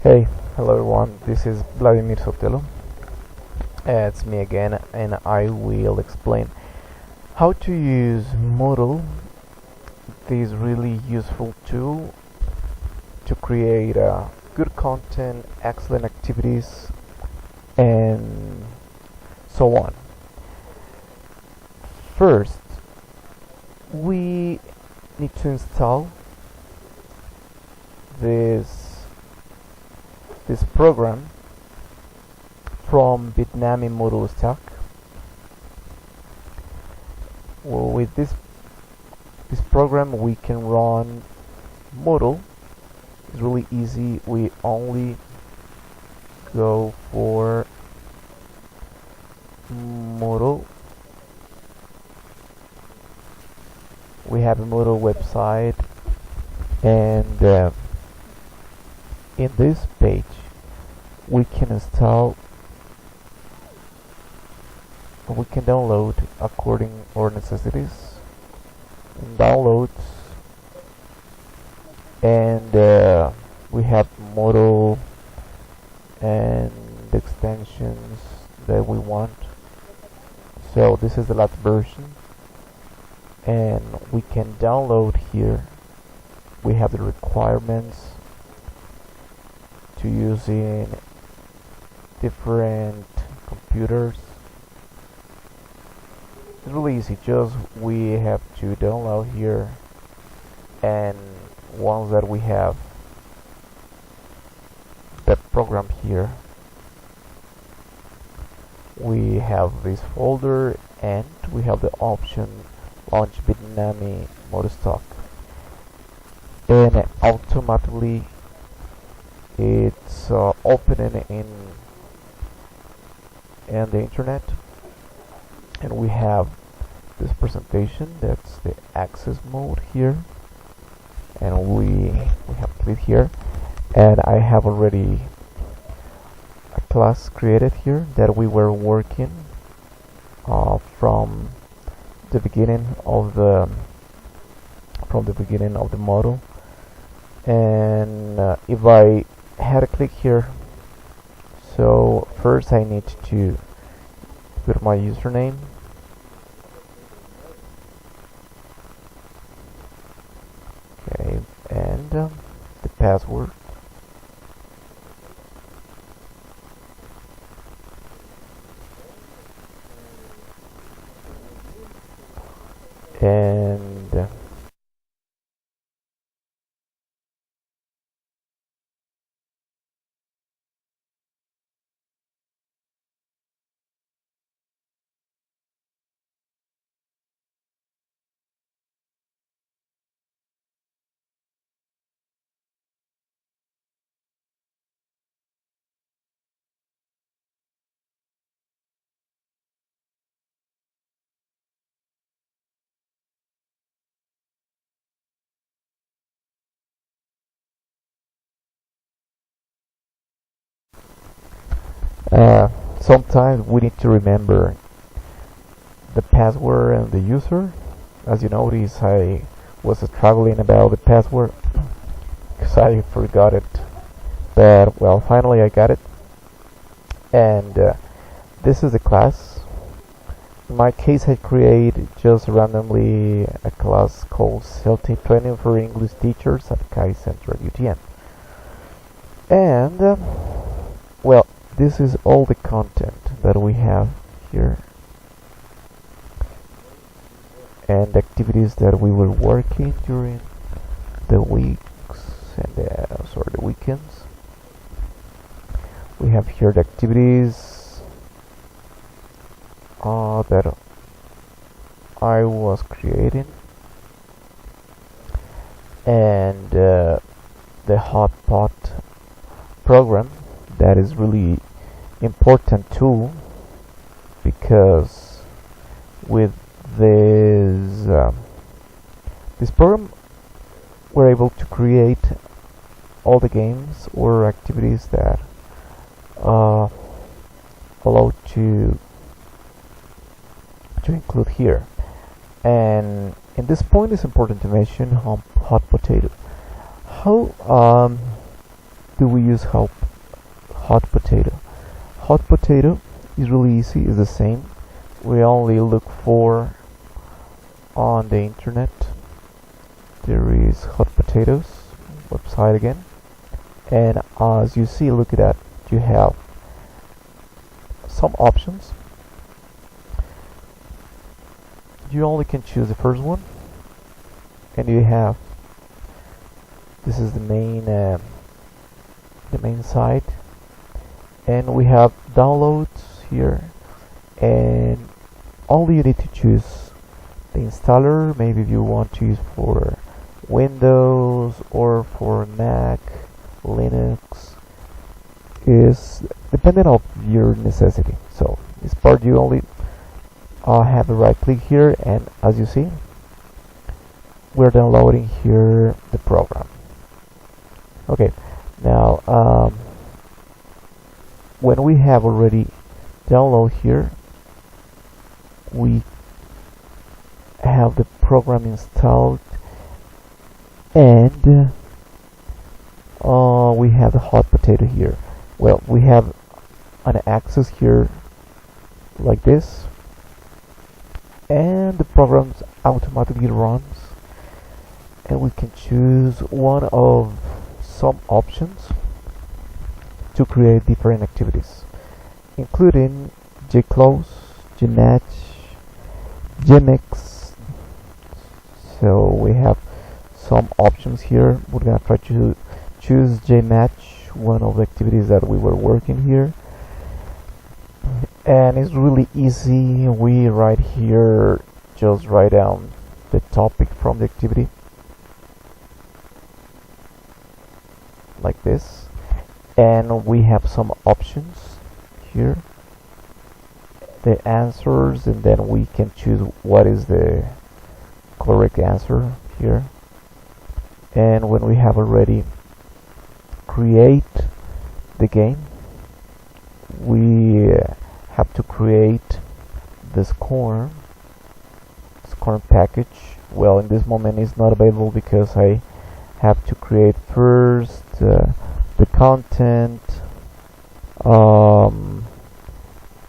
Hey, hello everyone, this is Vladimir Sotelo. It's me again, and I will explain how to use Moodle, this really useful tool to create good content, excellent activities, and so on. First, we need to install this program from Vietnamese Moodle stock. Well, with this program we can run Moodle. It's really easy. We only go for Moodle. We have a Moodle website, and in this page we can download according our necessities, downloads, and we have Moodle and the extensions that we want. So this is the last version, and we can download here. We have the requirements to use in different computers. It's really easy, just we have to download here, and once that we have the program here, we have this folder and we have the option launch Vietnamese Moodle stock, and automatically it's opening in the internet, and we have this presentation. That's the access mode here, and we have click here, and I have already a class created here that we were working from the beginning of the model. And if I had a click here, so first I need to put my username, okay, and the password, and sometimes we need to remember the password and the user. As you notice, I was struggling about the password because I forgot it, but well, finally I got it. And this is the class. In my case, I create just randomly a class called Celtic Training for English Teachers at Kai Central UTM. And well, this is all the content that we have here, and the activities that we were working during the weeks and the weekends. We have here the activities that I was creating, and the hotpot program, that is really important tool, because with this program we're able to create all the games or activities that allow to include here. And in this point, it's important to mention hot potato. How do we use hot potato? Hot potato is really easy, it's the same. We only look for on the internet. There is hot potatoes website again, and as you see, look at that, you have some options. You only can choose the first one, and you have, this is the main site, and we have downloads here, and all you need to choose the installer. Maybe if you want to use for Windows or for Mac, Linux, is dependent on your necessity. So this part you only have a right click here, and as you see, we're downloading here the program. Okay, now when we have already download here, we have the program installed, and we have the hot potato here. Well, we have an access here like this, and the program automatically runs, and we can choose one of some options to create different activities, including jclose, jmatch, jmix. So we have some options here. We're gonna try to choose jmatch, one of the activities that we were working here, and it's really easy. We right here just write down the topic from the activity like this, and we have some options here, the answers, and then we can choose what is the correct answer here. And when we have already create the game, we have to create the scorn package. Well, in this moment it's not available because I have to create first the content, the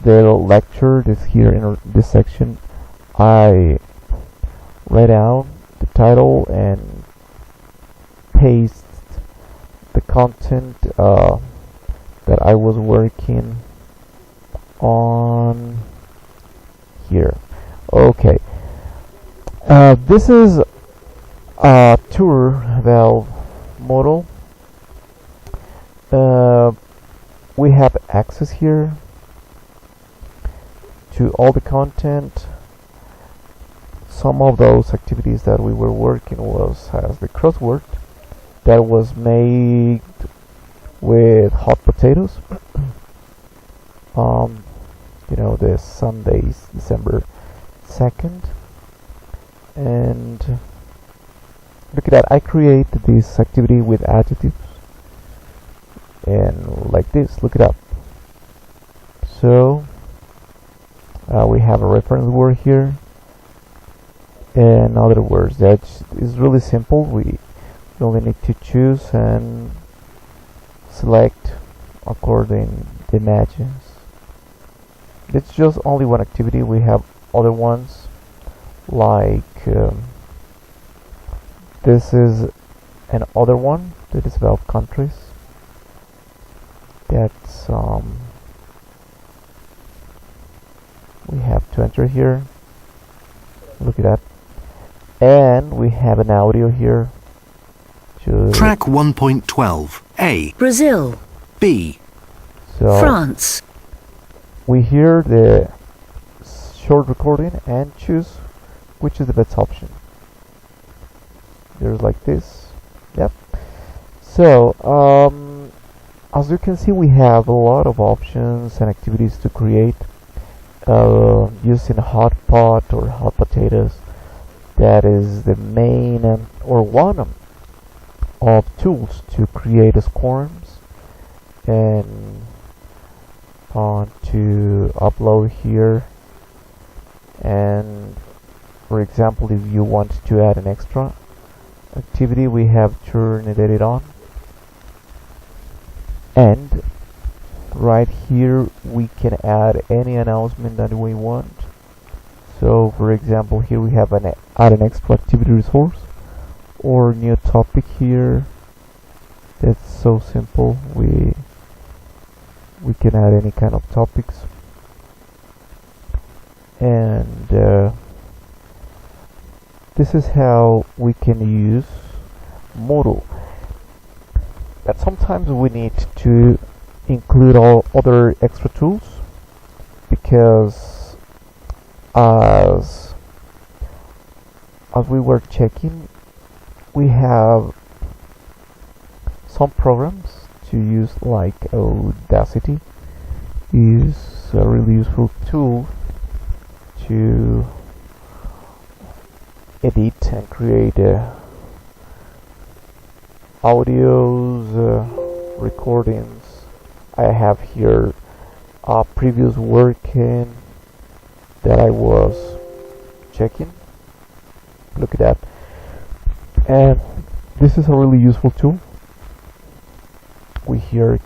lecture that's here in this section. I write down the title and paste the content that I was working on here. Okay, this is a tour about Moodle. We have access here to all the content. Some of those activities that we were working was as the crossword that was made with hot potatoes. You know, the Sundays, December 2nd, and look at that, I created this activity with adjectives, and like this, look it up. So we have a reference word here, and other words. That is really simple. We only need to choose and select according the matches. It's just only one activity. We have other ones like this is an other one that is about countries. That's we have to enter here. Look at that, and we have an audio here. Track 1.12 A. Brazil. B. So France. we hear the short recording and choose which is the best option. There's like this. Yep. So as you can see, we have a lot of options and activities to create using hot pot or hot potatoes. That is the main or one of tools to create scorms and to upload here. And for example, if you want to add an extra activity, we have turn and edit on. And right here we can add any announcement that we want. So for example, here we have add an extra activity resource or new topic here. That's so simple. We can add any kind of topics, and this is how we can use Moodle. But sometimes we need to include all other extra tools, because as we were checking, we have some programs to use, like Audacity is a really useful tool to edit and create audios, recordings. I have here previous work that I was checking. Look at that. And this is a really useful tool. We here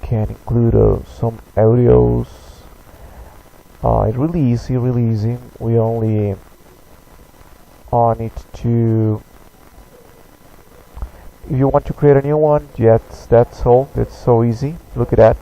can include some audios. It's really easy, We only need to, if you want to create a new one, yes, that's all. It's so easy. Look at that.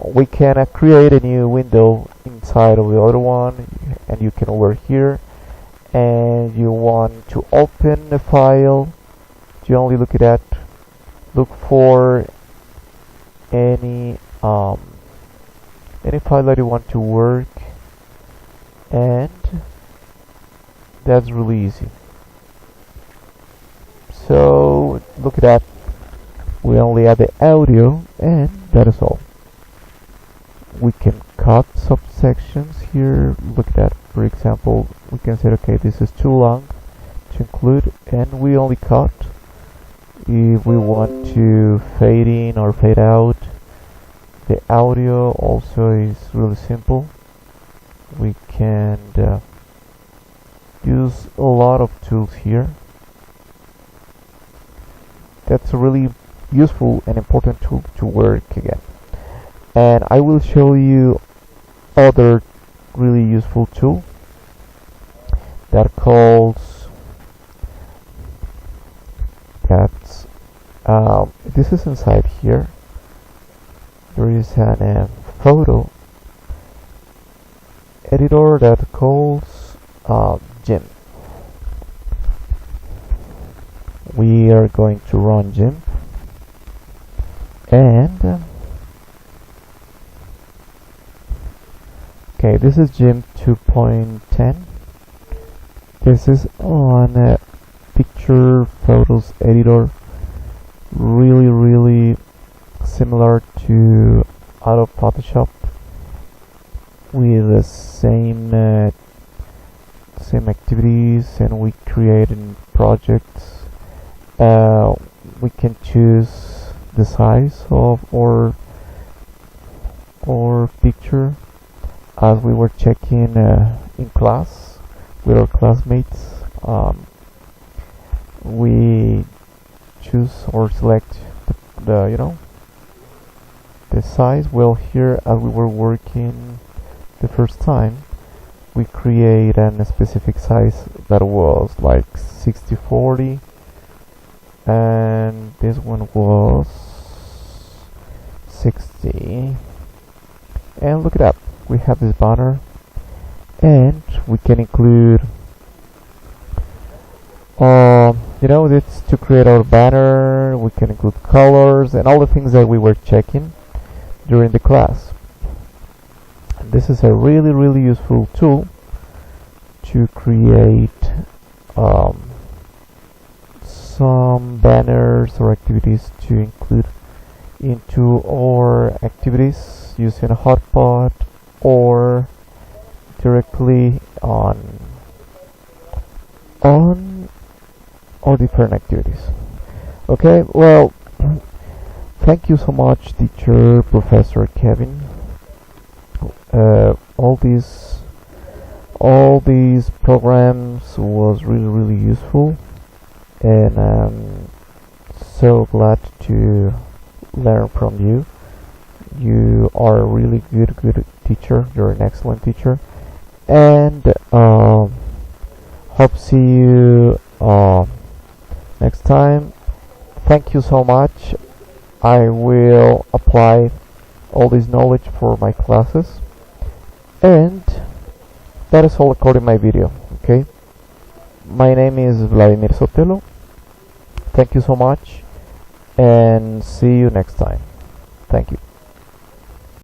We can create a new window inside of the other one, and you can over here, and you want to open a file, you only look at that, look for any file that you want to work, and that's really easy. So look at that, we only add the audio, and that is all. We can cut subsections here. Look at that. For example, we can say, okay, this is too long to include, and we only cut. If we want to fade in or fade out the audio, also is really simple. We can use a lot of tools here. That's a really useful and important tool to work again. And I will show you other really useful tool that calls this is inside here. There is a photo editor that calls Gym. We are going to run Gym, and okay, this is Gym 2.10. This is on a picture photos editor, really similar to Adobe Photoshop, with the same activities, and we create projects. We can choose the size of our picture, as we were checking in class with our classmates. We choose or select the size. Well, here, as we were working the first time, we create a specific size that was like 60/40, and this one was 60. And look at that, we have this banner, and we can include it's to create our banner. We can include colors and all the things that we were checking during the class. And this is a really useful tool to create some banners or activities to include into our activities using a hotspot or directly on all different activities. Okay, well, thank you so much, teacher, Professor Kevin. All these programs was really useful, and I'm so glad to learn from you. You are a really good teacher. You're an excellent teacher, and hope see you next time. Thank you so much. I will apply all this knowledge for my classes, and that is all according to my video. Okay, my name is Vladimir Sotelo. Thank you so much, and see you next time. Thank you.